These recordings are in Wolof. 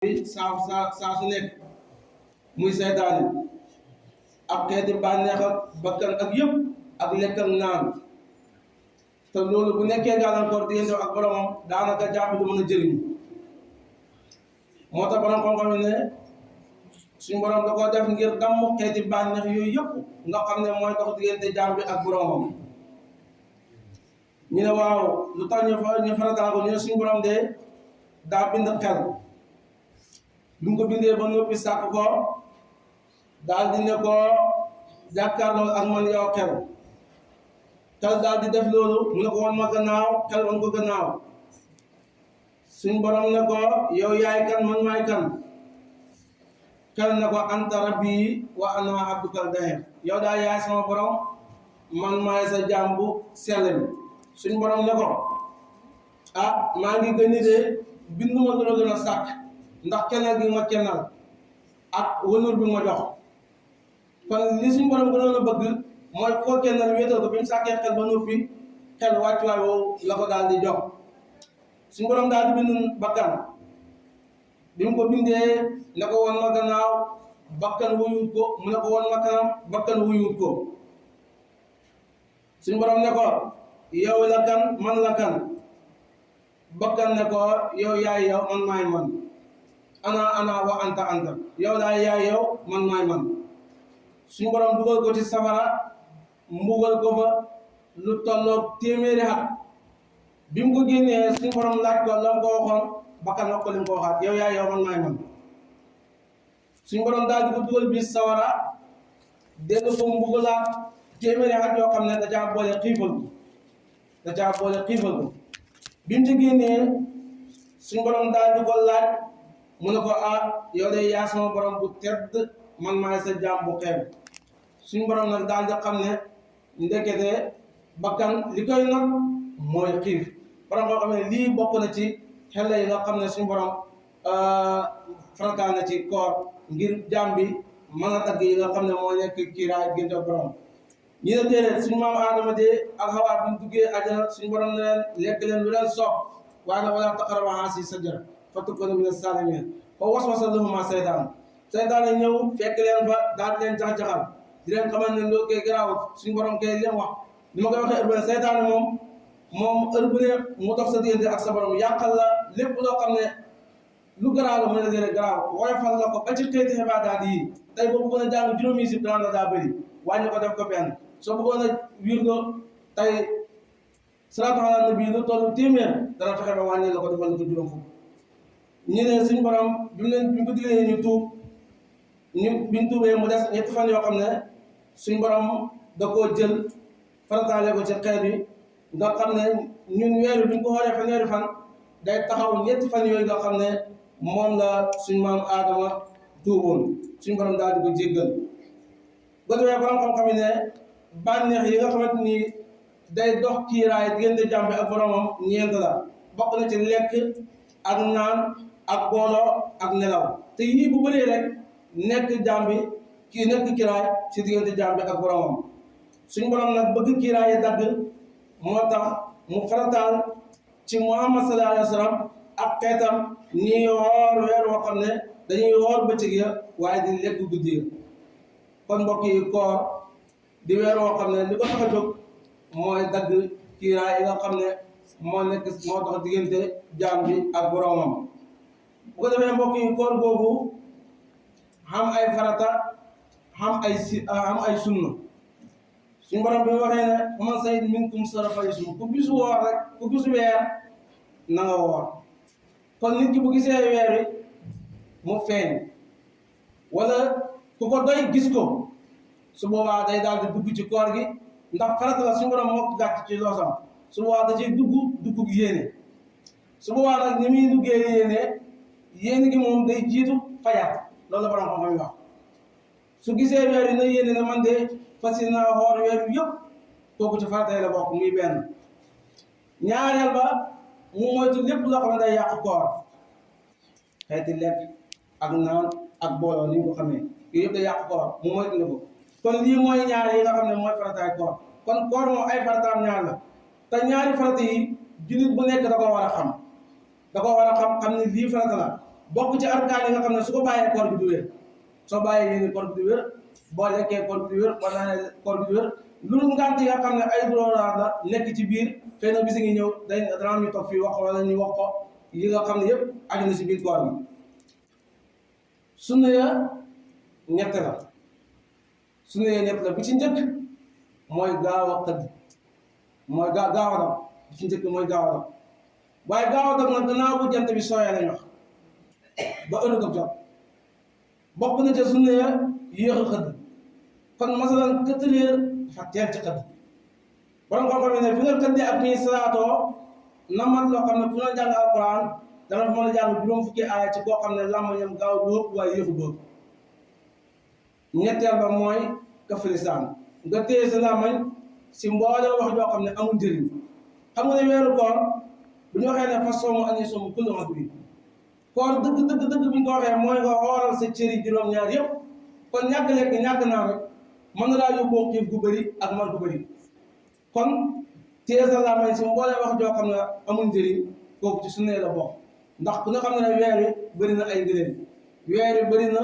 saa su nekk muy seytaane ak xeeti bànneex ak bakkan ak yëpp ak lekk ak naan te loolu bu nekkee gàllankoor diggante ak boromam daanaka jàmm du mën a jëriñ moo tax borom xam-xam ne suñu borom da koo def ngir damm xeeti bànneex yooyu yëpp nga xam ne mooy dox diggante jàmm bi ak boromam ñu ne waaw lu tax ñu farataal ko ñu ne suñu borom de daa bind xel lu ko bindee ba noppi sàkk ko daal di ne ko jàkkaarloo ak man yow xel daal di def loolu mu ne ko wan ma gannaaw xel wan ko gannaaw suñ borom ne ko yow yaay kan man maay kan xel ne ko anta rabbi wa ana abdukal dahir yow daal yaay sama borom man maay sa jàmbu sellem suñ borom ne ko ah maa ngi gën de binduma lu la gën a sàkk ndax kennal gi ma kennal ak wënur bi ma jox kon li suñu borom gënoon a bëgg mooy koo kennal wéetal ko bi mu sàkkee xel ba noppi xel wàccuwaay woowu la ko daal di jox suñu borom daal di bind bakkan bi mu ko bindee ne ko woon ma gannaaw bakkan wuyut ko mu ne ko woon ma kanam bakkan wuyut ko suñu borom ne ko yow la kan man la kan bakkan ne ko yow yaay yow man maay man ana wa anta yow daal yaay yow man maay man suñu borom dugal ko ci safara mbugal ko fa lu tolloog téeméeri at bi mu ko génnee suñu borom laaj ko la mu ko waxoon bakkan wax ko li mu ko waxaat yow yaay yow man maay man suñu borom daal di ko dugal biir sawara dellu ko mbugalaat téeméeri at yoo xam ne da caa boole xiifal ko bi mu ci génnee suñu borom daal di ko laaj mu ne ko ah yow de yaa sama borom bu tedd man maay sa jaam bu xeeb suñu borom nag daal di xam ne ndekete bakkan li koy nag mooy xiif borom koo xam ne lii bokk na ci xel yi nga xam ne suñu borom farataal na ci koor ngir jaam bi mën a tagg yi nga xam ne moo nekk kiiraay génte borom ñi ne déedéet suñu maam Aadama de ak Hawa bi ñu duggee àjjana suñu borom ne leen lekk leen lu leen soob waaye nag wala taqrabaa haazihii shajara fatakuuna mina zaalimiin fa waswasa lahumaa seytaan ñëw fekk leen fa daal di leen jax-jaxal di leen xamal ne loolu koy garaawut suñu borom koy leen wax ni ma koy waxee heure bu ne seytaan moom heure bu ne mu dox sa diggante ak sa borom yàqal la lépp loo xam ne lu garaaw la mën na gën a garaaw woyofal la ko ba ci xeeti xibaadaat yi tey boo bëggoon a jàng juróomi sib daan la daa bëri wàññi ko def ko benn soo bëggoon a wirdo tey salaatu ala nabi lu tollu téeméer dana fexe ba wàññi la ko defal la ko juróom fukk ñu ne suñu borom bi mu ko digalee ñu tuub biñ tuubee mu des ñetti fan yoo xam ne suñu borom da koo jël farataale ko ci xeet bi nga xam ne ñun weeru bi ñu ko xoolee fanweeri fan day taxaw ñetti fan yooyu nga xam ne moom la suñu maam Aadama tuuboon suñu borom daal di ko jéggal ba defee borom xam-xam yi ne bànneex yi nga xamante ni day dox kiiraay diggante jaam bi ak boromam ñeent la bokk na ci lekk ak naan ak booloo ak nelaw te yii bu bëree rek nekk jaam bi kii nekk kiiraay ci diggante jaam bi ak boromam suñu borom nag bëgg kiiraay yi dagg moo tax mu farataal ci Muhammad sallallahu alayhi wa sallam ak xeetam ñii woor weer woo xam ne dañuy woor bëccëg ya waaye di lekk guddi ya kon mbokk yi koor di weer woo xam ne li ko tax a jóg mooy dagg kiiraay yi nga xam ne moo tax diggante jaam bi ak boromam bu ko defee mbokk yi koor boobu xam ay farata xam ay sunna suñu borom bi mu waxee ne faman shahida minkum shahra falyasum ku gisu woor rek ku gisu weer na nga woor kon nit ki bu gisee weer wi mu feeñ wala ku ko doy gis ko su boobaa day daal di dugg ci koor gi ndax farata la suñu borom moo gàtt ci loosam su boobaa da ciy dugg yéene su boobaa nag ni muy duggee yéene gi moom day jiitu fajar loolu la borom xam-xam yi wax su gisee weer yi na yéene ne man de fas yéene xoor weer wi yëpp kooku ci farata yi la bokk muy benn ñaareel ba mu moytu lépp loo xam ne day yàq koor xeeti lekk ak naan ak booloo ni ñu ko xamee yooyu yëpp day yàq koor mu moytu ne ko kon lii mooy ñaar yi nga xam ne mooy farataay koor kon koor moom ay farataam ñaar la te ñaari farata yi jullit bu nekk da ko war a xam ne lii farata la bokk ci arkaan yi nga xam ne su ko bàyyee koor gi du wér soo bàyyee yéene koor gi du wér boo lekkee koor gi du wér boo naanee koor gi du wér loolu ngànt yi nga xam ne ay dororaat la nekk ci biir xëy na bisi ngi ñëw dana am ñu toog fii wax wala ñu wax ko yi nga xam ne yëpp aju na si biir koor gi sunna ya ñett la sunna ya ñett la bi ci njëkk mooy gaaw a xëdd mooy gaaw a dab bi ci njëkk mooy gaaw a dab waaye gaaw a dab nag gannaaw bu jant bi sooyee lañ wax ba heure dog jot bokk na ca sunna ya yéex a xëdd kon masalan 4 heures dafa teel ci xëdd borom xam-xam yi ne fi nga xëddee ak ñuy salaatoo na mat loo xam ne fu na jàng alquran dana mën a jàng juróom fukki aaya ci koo xam ne làmmiñam gaaw dóob waaye yéexu dóob ñetteel ba mooy kafalisaan nga téye sa làmmiñ si mboolem wax joo xam ne amul njëriñ xam nga ne weeru koor bu ñu waxee ne fa soomu añi soomu kullu bi koor dëgg bu ñu ko waxee mooy nga xooral sa cëri juróom-ñaar yëpp kon ñàkk lekk ñàkk naa rek mën na laa yóbboo xiif gu bëri ak mar gu bëri kon téye sa làmmiñ si mboolee wax joo xam ne amul njëriñ kooku ci sunna la bokk ndax ku nga xam ne weer wi bëri na ay ngëneel weer wi bëri na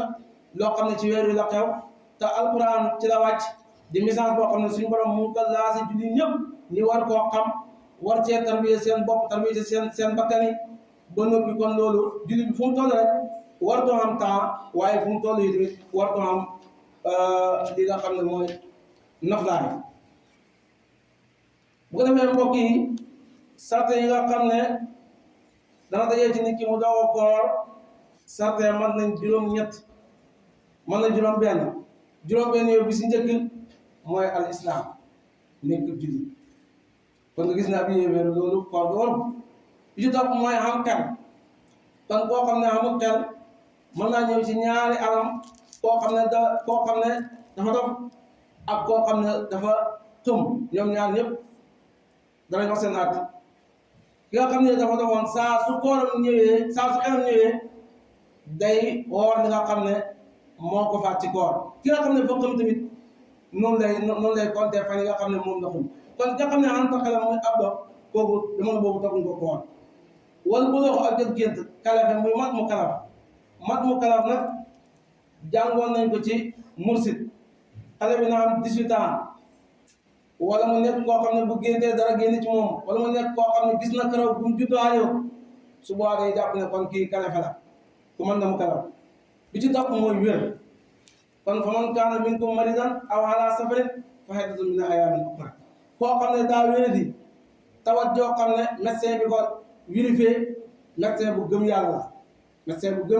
loo xam ne ci weer wi la xew te alquran ci la wàcc di message boo xam ne suñu borom mu ko laasi julli ñëpp ñi war koo xam war cee tarbiye seen bopp tarbiye seen bakkani ba noppi kon loolu julli bi fu mu toll rek wartoo am temps waaye fu mu toll yi tamit wartoo am li nga xam ne mooy naflaay bu ko defee mbokk yi sarte yi nga xam ne dana dajee ci nit ki mu doog a koor sarte man nañ juróom-ñett man nañ juróom-benn yooyu bi si njëkk mooy al islam nekk julli kon nga gis naa bi yéwéeru loolu koor gi waru bi ci topp mooy am xel kon koo xam ne amul xel mën naa ñëw ci ñaari alam koo xam ne dafa dof ak koo xam ne dafa tëm ñoom ñaar ñëpp danañ wax seen at ki nga xam ne dafa dofoon saa su xelam ñëwee day woor li nga xam ne moo ko faat ci koor ki nga xam ne foo xam tamit noonu lay compter fan yi nga xam ne moom la xum kon nga xam ne en tant que xelam muy ab dox kooku jamono boobu taxuñ ko koor wala bu loo ak jot gént kalafe muy mat mu kalaf nag jàngoon nañ ko ci mursid xale bi na am 18 ans wala mu nekk koo xam ne bu géntee dara génn ci moom wala mu nekk koo xam ne gis na karaw bu mu juddoo su boobaa day jàpp ne kon kii kalafe la ku mën na mu kalaf bi ci topp mooy wér kon fa man kaana minkum maridan aw ala safarin fa iddatun min ayyaamin ukhar koo xam ne daa wéradi tawat joo xam ne médecin bi ko vérifié médecin bu gëm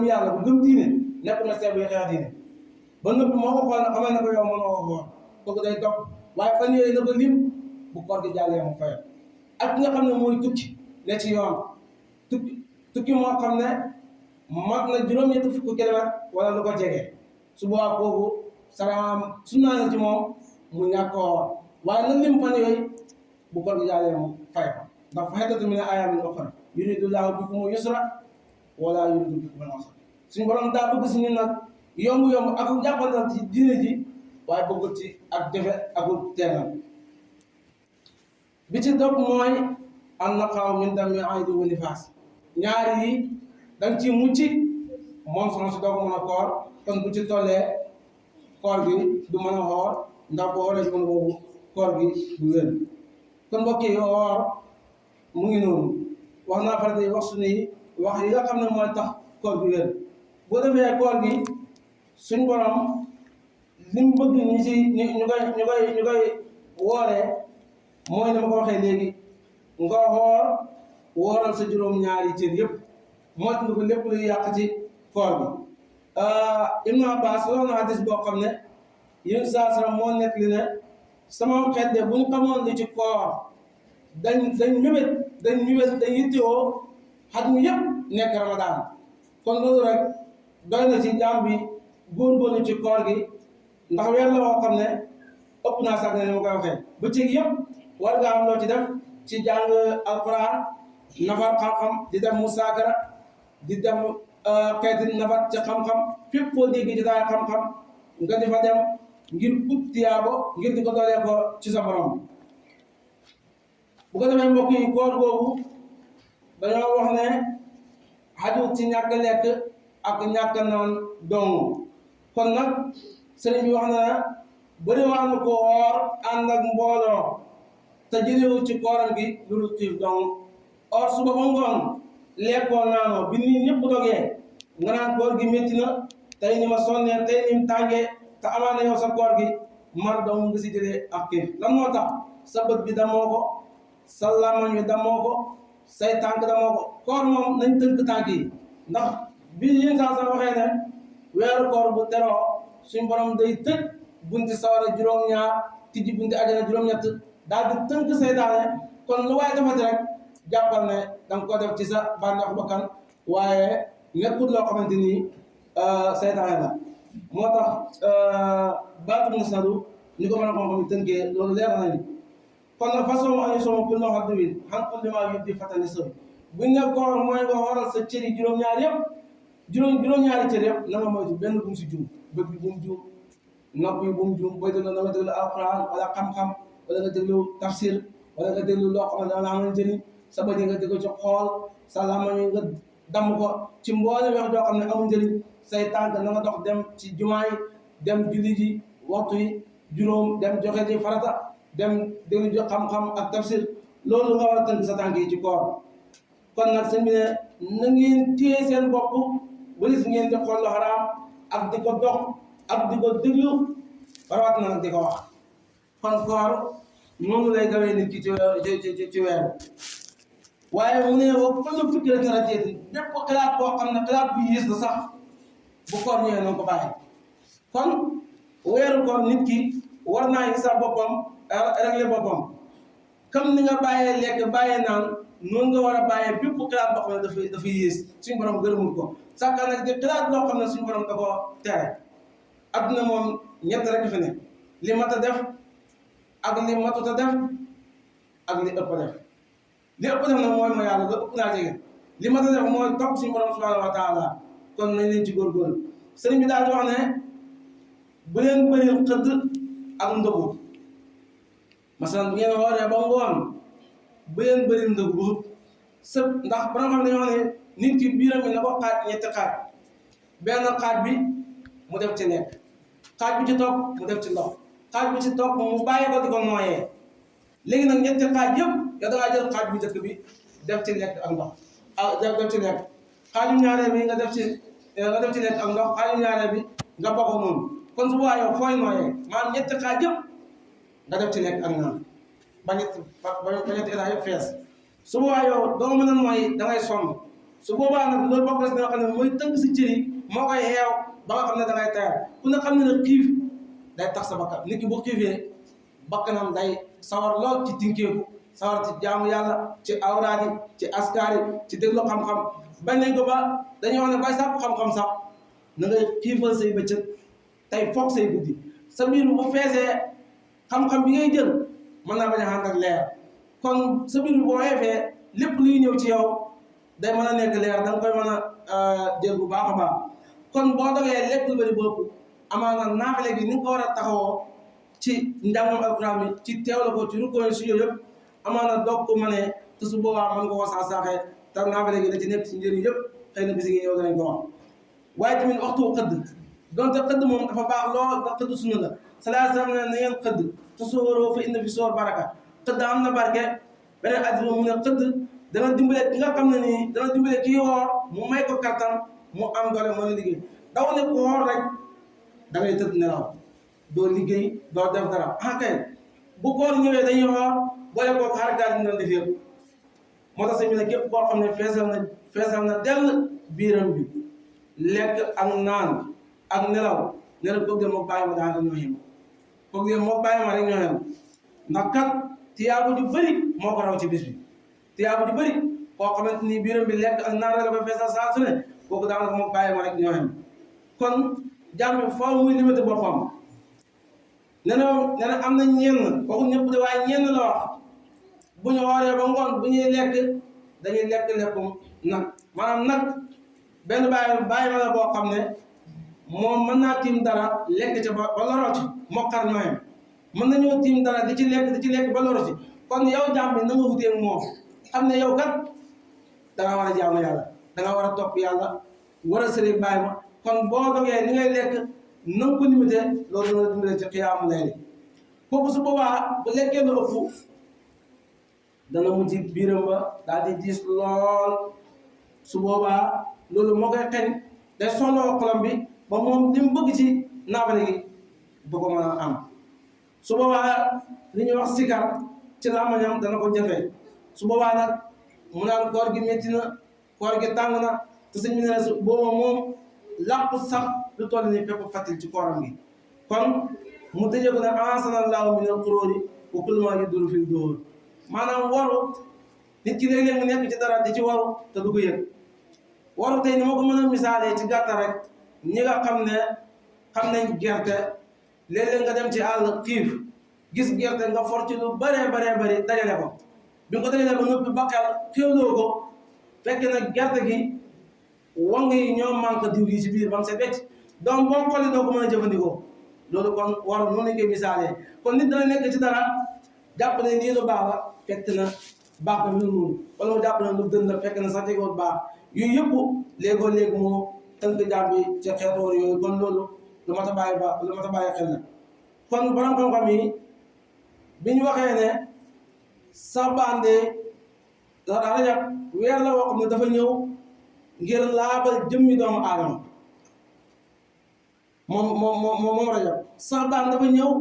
yàlla bu gëm diine nekk médecin bu xeex diine ba noppi moo ko xool ne xamal ne ko yow mënoo ko woor kooku day topp waaye fan yooyu na ko lim bu koor gi jàllee mu fayal ak nga xam ne mooy tukki ne ci yoon tukki moo xam ne mat na juróom-ñetti fukki kilomètre wala lu ko jege su boobaa kooku salaam su naa ci moom mu ñàkk ko woor waaye na lim fan yooyu bu koor gi jàllee mu fay ko ndax fa iddatun min ayyaamin ukhar yuridu llaahu bikumul yusra wala yuridu bikumul usra suñu borom daa bëgg si ñun nag yomb ak jàppandal ci diine ji waaye bëggul ci ak jafe akul teeral bi ci topp mooy an naqaaw min dami aydi wa nifaas ñaari yi danga ci mucc moom soxna si doog mën a koor kon bu ci tollee koor gi du mën a xoor ndax boo xoolee jamono boobu koor gi du wér kon mbokk yi woor mu ngi noonu wax naa farata yi wax suñu wax yi nga xam ne mooy tax koor gi wér boo defee koor gi suñ borom li mu bëgg ñu koy wooree mooy ni ma ko waxee léegi nga wooral sa juróom-ñaari cër yëpp moytu nga ko lépp luy yàq ci koor gi Ibnu Abbas loolu na hadis boo xam ne yéen saa sara moo nekk li ne sama xeet de bu ñu xamoon li ci koor dañ yittewoo xat mi yëpp nekk Ramadan kon loolu rek doy na ci jaam bi góorgóorlu ci koor gi ndax weer la woo xam ne ëpp naa sax ne ni ma koy waxee bëccëg yëpp war nga am loo ci def ci jàng alquran nafar xam-xam di def musaakara di def xeeti nafar ci xam-xam fépp foo dégg ci daal xam-xam nga di fa dem ngir ut tiyaabo ngir di ko doolee ko ci sa borom bu ko defee mbokk yi koor googu dañoo wax ne xajut ci ñàkk lekk ak ñàkk naan dong kon nag sëriñ bi wax na bëri waa na ko woor ànd ak mbooloo te jëlewu ci kooram gi lu dul xiif dong or suba ba ngoon lekkoo naanoo bi nit ñëpp dogee nga naan koor gi métti na tey ni ma sonnee tey ni mu tàngee te amaana yow sa koor gi mar dong nga si jëlee ak xiif lan moo tax sa bët bi damoo ko sa làmmañ bi damoo ko say tànk damoo ko koor moom nañ tënk tànk yi ndax bi yéen saa sa waxee ne weeru koor bu teroo suñ borom day tëj bunti sawara juróom-ñaar tijji bunti ajana juróom-ñett daal di tënk seytaane kon lu waaye defati rek jàppal ne danga ko def ci sa bànneexu bakkan waaye nekkul loo xamante ni seytaane la moo tax baatu musnadu ni ko mën a xam-xam tënkee loolu leer nañu kon nag façon añu soma kul no xaddu win xam kul li maa yubdi fatani sëy buñ ne koor mooy nga xoolal sa cëri juróom-ñaar yëpp juróom-ñaari cër yëpp na nga moytu benn bu mu si juum bët bi bu mu juum nopp yi bu mu juum booy déglu na nga déglu alquran wala xam-xam wala nga déglu tafsir wala nga déglu loo xam ne dana amal njëriñ sa bët yi nga déglu ci xool sa làmmiñ nga damm ko ci mboolem wax joo xam ne amul njëriñ say tànk na nga dox dem ci jumaa yi dem julli ji waxtu yi juróom dem joxe ji farata dem déglu ji xam-xam ak tafsir loolu nga war a tënk sa tànk yi ci koor kon nag sëñ bi ne na ngeen téye seen bopp walis ngeen di xool lu xaraam ak di ko dox ak di ko déglu rawat na nag di ko wax kon koor noonu lay gawee nit ki ci weeru waaye mu ne wa kullu fikratin radiyatin bépp xalaat boo xam ne xalaat bu yées la sax bu koor ñëwee noonu ko bàyyi kon weeru koor nit ki war naa xisaab boppam réglé boppam comme ni nga bàyyee lekk bàyyee naan noonu nga war a bàyyee bépp xalaat boo xam ne dafay yées suñu borom gërëmul ko sàkka nag di xalaat loo xam ne suñu borom da ko tere adduna moom ñett rek fi ne li mat a def ak li matut a def ak li ëpp a def li ëpp a def nag mooy ma yàlla la ëpp naa jege li mat a def mooy topp suñu borom subhanahu wa taala kon nañ leen ci góorgóorlu sëriñ bi daal di wax ne bu leen bëri xëdd ak ndogu masalan bu ngeen wooree ba ngoon bu leen bëri ndogu sëb ndax borom xam ne dañoo wax ne nit ki biiram bi na ko xaaj ñetti xaaj benn xaaj bi mu def ci lekk xaaj bi ci topp mu def ci ndox xaaj bi ci topp mu bàyyi ko di ko nooyee léegi nag ñetti xaaj yëpp yow da ngaa jël xaaj bu njëkk bi def ci lekk ak ndox def ci lekk xaaju ñaareel bi nga def ci lekk ak ndox xaaju ñaareel bi nga bokk noonu kon su boobaa yow fooy nooyee maanaam ñetti xaaj yëpp nga def ci lekk ak naan ba ñetti état yëpp fees su boobaa yow doo mën a nooy da ngay sonn su boobaa nag loolu bokk na si nga xam ne mooy tënk si cër yi moo koy xeew ba nga xam ne da ngay tayal ku ne xam ne ne xiif day tax sa bakkan nit ki bu xiifee bakkanam day sawar lool ci tinkeeku sawar ci jaamu yàlla ci awraadi ci askaari ci déglu xam-xam bañ nañ ko ba dañuy wax ne bay sàpp xam-xam sax na ngay xiifal say bëccëg tey foog say guddi sa biir bu feesee xam-xam bi ngay jël mën naa bañ a ànd ak leer kon sa biir bi boo xeefee lépp luy ñëw ci yow day mën a nekk leer da nga koy mën a jël bu baax a baax kon boo dogee lekk lu bëri bopp amaana naafale gi ni nga ko war a taxawoo ci njàngam alquran bi ci teewla ko ci rukkoo si yooyu yëpp amaana doog ko mënee te su boobaa mën nga ko saax-saaxee te naafale gi da ci nekk si njëriñ yëpp xëy na bisi ngi yow danañ ko wax waaye tamit waxtu xëdd donte xëdd moom dafa baax lool ndax xëdd sunna la salaa salaam ne na ngeen xëdd te sóoroo fa inna fi soor baraka xëdd am na barke beneen addina mu ne xëdd dana dimbale ki nga xam ne nii dana dimbale kii woor mu may ko kattan mu am doole mën a liggéey daw ne ko woor rek da ngay tëdd nelaw doo liggéey doo def dara kay bu koor ñëwee dañuy xoor boole koo xarakaat ñu doon def yëpp moo tax sëñ bi ne képp koo xam ne feesal na dell biiram bi lekk ak naan ak nelaw koog de moo bàyyi ma daal ñoo yem koog de moo bàyyi ma rek ñoo yem ndax kat tiyaabu ju bëri moo ko raw ci bis bi tiyaabu ju bëri koo xamante ni biiram bi lekk ak naan rek ba feesal saa su ne kooku daanaka moo bàyyi ma rek ñoo yem kon jàmm faaw muy limité boppam nee na am na ñenn kooku ñëpp de waaye ñenn la wax bu ñu wooree ba ngoon bu ñuy lekk dañuy lekk lekkum nag maanaam nag benn bàyyi ma la boo xam ne moom mën naa tiim dara lekk ca ba loroo ci mokkar ñooyam mën nañoo tiim dara di ci lekk ba loroo ci kon yow jàmm bi na nga wutee moom xam ne yow kat da nga war a jaamu yàlla da nga war a topp yàlla war a sëriñ bàyyi ma kon boo dogee li ngay lekk na nga ko limité loolu dina la dimbale ci xiyaamu layli kooku su boobaa bu lekkee lu ëpp dana mujj biiram ba daal di diis lool su boobaa loolu moo koy xeñ day soxla xolam bi ba moom li mu bëgg ci naafale gi du ko mën a am su boobaa li ñuy wax sikar ci làmmiñam dana ko jafe su boobaa nag mu naan koor gi métti na koor gi tàng na te sëñ bi ne su booba moom làpp sax lu toll ni pepp fatil ci kooram gi kon mu tëjee ko ne ahsanallaahu minal xuróori wa kullu maa yadurru fil duhur maanaam waru nit ki léeg-léeg mu nekk ci dara di ci waru te du ko yëg waru tey ni ma ko mën a misaalee ci gàttal rek ñi nga xam ne xam nañ gerte léeg-léeg nga dem ci àll xiif gis gerte nga for ci lu baree bari dajale ko bi nga ko dajalee ba noppi bakkal xéwloo ko fekk na gerte gi wang yi ñoo manque diw gi ci biir ba mu set wecc donc boo xolli doo ko mën a jëfandikoo loolu kon waru noonu lañ koy misaalee kon nit dana nekk ci dara jàpp ne lii lu baax la fekk na baax na lu noonu wala mu jàpp ne lu gën la fekk na sax tegoot baax yooyu yëpp léegoo léegi moo tënk jàpp bi ci xeetu war yooyu kon loolu lu mat a bàyyi xel la kon borom xam-xam yi bi ñu waxee ne sabande rajab weer la woo xam ne dafa ñëw ngir laabal jëmmi doomu aadama moom rajab sabande dafa ñëw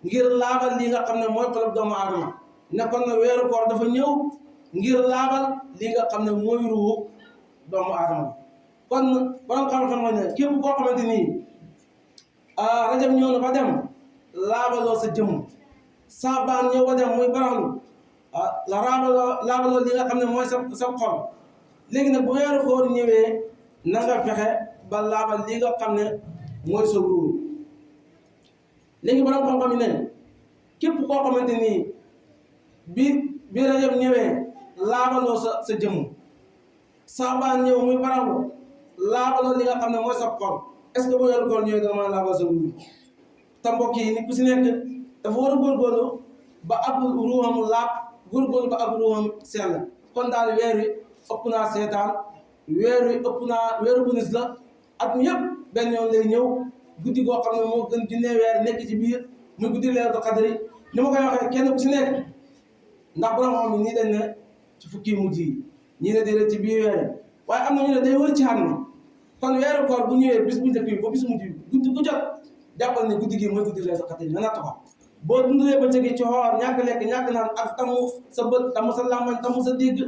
ngir laabal li nga xam ne mooy xolub doomu aadama nekkoon na weeru koor dafa ñëw ngir laabal li nga xam ne mooy ruuxu doomu aadama kon borom xam-xam ne képp koo xamante nii rajab ñëw na ba dem laabaloo sa jëmm saabaan ñëw ba dem muy baraxlu la laabaloo li nga xam ne mooy sa xol léegi nag bu weeru koor ñëwee na nga fexe ba laabal li nga xam ne mooy sa ruuxu léegi borom xam-xam yi ne képp koo xamante nii bi rajab ñëwee laabaloo sa jëmm saabaan ñëw muy baraxlu laabaloo li nga xam ne mooy sa xol est-ce que bu weeru koor ñëwee danga mën a laabal sa ruuxu te mbokk yi nit ku si nekk dafa war a góorgóorlu ba ab ruuxam laab góorgóorlu ba ab ruuxam sell kon daal weer wi ëpp naa seetaan weer wi ëpp naa weeru bonus la at mi yëpp benn yoon lay ñëw guddi goo xam ne moo gën junne weer nekk ci biir muy guddi Laylatul Qadri ni ma koy waxee kenn ku si nekk ndax borom xam ne nii dañ ne ci fukki mujj yi ñii ne déedéet ci biir weer waaye am na ñu ne day wër ci xam ne kon weeru koor bu ñëwee bis bu njëkk bi ba bis mujj bi guddi gu jot jàppal ne guddi gi mooy guddi Laylatul Qadri nga natt ko boo dundalee bëccëg gi ci xoor ñàkk lekk ñàkk naan ak tamu sa bët tamu sa làmmañ tamu sa dégg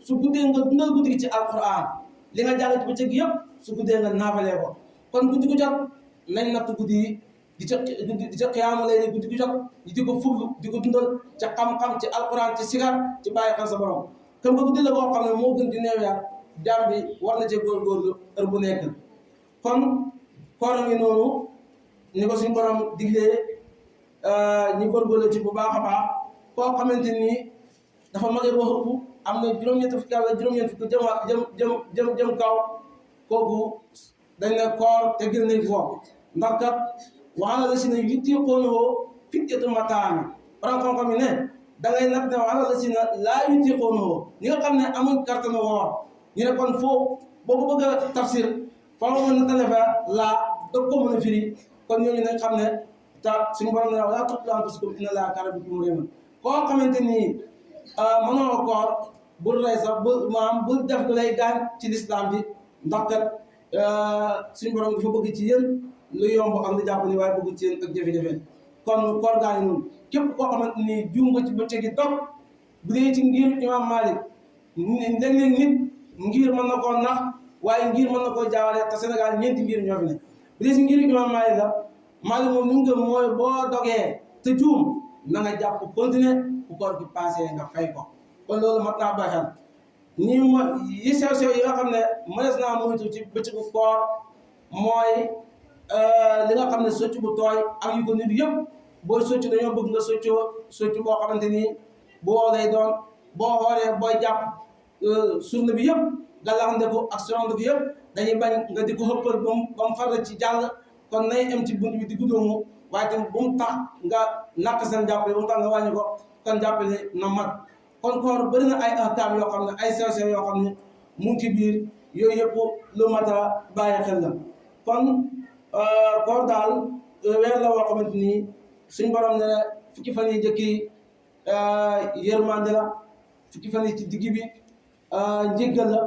su guddee nga dundal guddi gi ci alquran li nga jàng ci bëccëg gi yëpp su guddee nga naafalee ko kon guddi gu jot nañ natt guddi yi di ca xiyaamu lay guddi gu jot di ko fuglu di ko dundal ca xam-xam ci alquran ci sigar ci bàyyi xel sa borom kon ba guddi la boo xam ne moo gën di neew yaa jaam bi war na cee góorgóorlu heure bu nekk kon koor ngi noonu ni ko suñu borom diglee ñu góorgóorlu ci bu baax a baax koo xamante ni dafa magee ba ëpp am na juróom-ñetti fukki wala juróom-ñetti fukki jëm kaw kooku dañ ne koor te gën nañ foofu ndax kat waxala la si ne yutiiquunahu fidyatun mat'aam borom xam-xam yi ne da ngay nag ne waxala la si ne laa yutiiquunahu ñi nga xam ne amuñ kàttanu woor ñu ne kon foofu boo ko bëgg a tafsir faaw mën na talefa laa dog ko mën a firi kon ñooñu nañ xam ne ta suñu borom ne laa taqtuluu anfusakum inna Allaaha kaana bikum rahiiman koo xamante ni mënoo koor bul rey sax bul def lu lay gaañ ci lislaam bi ndax kat suñu borom dafa bëgg ci yéen lu yomb ak lu jàpp ni waaye bëgg ci yéen ak jafe-jafe kon koor gaa ngi noonu képp koo xamante ni juum nga ci bëccëg gi dog bu dee ci ngir Imaam Maalik léeg-léeg nit ngir mën na koo nax waaye ngir mën na koo jaawale te Sénégal ñeenti ngir ñoo fi ne bu dee si ngir Imaam Maalik la Maalik moom li mu gëm mooy boo dogee te juum na nga jàpp continuer bu koor gi passé nga fay ko kon loolu mat naa bàyyi xel yi sew-sew yi nga xam ne mënees naa moytu ci bëccëgu koor mooy li nga xam ne socc bu tooy ak yu ko nit yëpp booy socc dañoo bëgg nga socc boo xamante ni bu wow lay doon boo xoolee booy jàpp surne bi yëpp gàllankoor ak surande bi yëpp dañuy bañ nga di ko xëppal ba mu faral ci jàll kon nay am ci bunt bi di guddoomu waaye tamit bu mu tax nga nàkk seen jàppale bu mu tax nga wàññi ko kon jàppale na mat kon koor bëri na ay ahkaam yoo xam ne ay sew-sew yoo xam ne mu ngi ci biir yooyu yëpp lu mat a bàyyi xel la kon koor daal weer la woo xamante ni suñ borom ne fukki fan yi njëkk yi yërmande la fukki fan yi ci digg bi njéggal la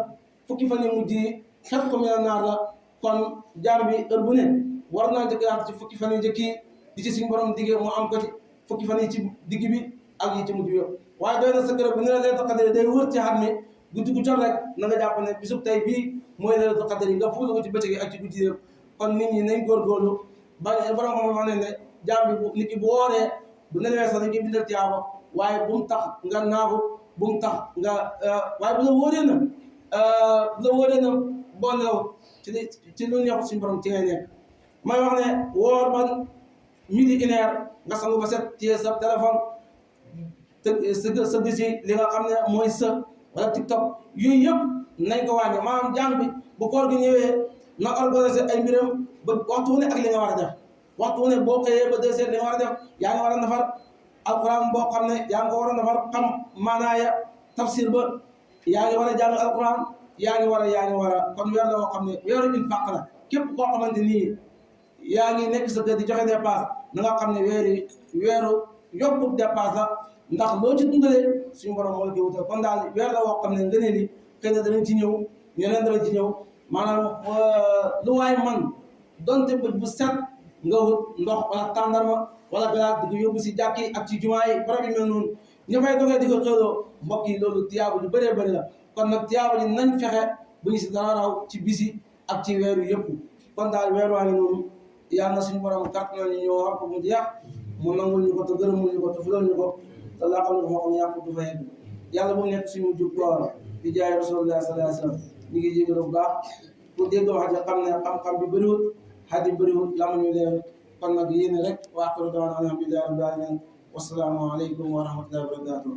fukki fan yi mujj yi xet ko mel naar la kon jaam bi heure bu ne war naa njëkk ci fukki fan yi njëkk yi di ci suñ borom diggee mu am ko ci fukki fan yi ci digg bi ak yi ci mujj bi waaye doy na sa kër bu ne la laylatul qadr day wër ci at mi guddi gu jot rek na nga jàpp ne bisub tey bii mooy laylatul qadr yi nga fuula ko ci bëccëg yi ak ci guddi yëpp kon nit ñi nañ góorgóorlu ba borom xam wax ne jaam bi nit ki bu wooree bu nelawee sax dañ koy bindal tiyaaba waaye bu mu tax nga naagu bu mu tax nga waaye bu la wóoree na boo nelaw ci lu neexul suñu borom ci ngay nekk may wax ne woor ban midi une heure nga sangu ba set téye sa téléphone te sa gisi li nga xam ne mooy sa wala TikTok yooyu yëpp nañ ko wàññi maanaam jàng bi bu koor gi ñëwee na organiser ay mbiram ba waxtu wu ne ak li nga war a def waxtu wu ne boo xëyee ba 2 heures li nga war a def yaa ngi war a nafar alquran boo xam ne yaa ngi ko war a nafar xam maanaaya tafsir ba yaa ngi war a jàng alquran yaa ngi war a kon weer la woo xam ne weeru infaq la képp koo xamante nii yaa ngi nekk sa kër di joxe dépasse na nga xam ne weeru yokku dépasse la ndax loo ci dundalee suñu borom moo la koy wutal kon daal weer la woo xam ne ngëneel yi xëy na danañ ci ñëw ñeneen danañ ci ñëw maanaam lu waay man donte bët bu set nga wut ndox wala tàndarma wala galaas di ko yóbbu si jàkk yi ak ci jumaa yi barab yi mel noonu ña fay dogee di ko xëloo mbokk yi loolu tiyaabu lu bëree bëri la kon nag tiyaabu ji nañ fexe bu ñu si dara raw ci bisi ak ci weeru yëpp kon daal weer waa ngi noonu yàlla na suñu borom kàtt na ñu ñoo war ko mu jeex mu nangul ñu ko te gërëmul ñu ko te fulal ñu ko te laa xam ne moo xam yàqu du fa yegg yàlla bu mu nekk suñu jub koor di jaay rasulullah sallallahu alayhi wasallam ñu ngi jégalu bu baax pour dégg wax ja xam ne xam-xam bi bëriwul xaddi bëriwul lamuñu leen kon nag yéen rek waa aaxiru da'waanaa alhamdulillahi rabbil aalamiin wassalaamu aleykum wa rahmatullahi wa barakaatuh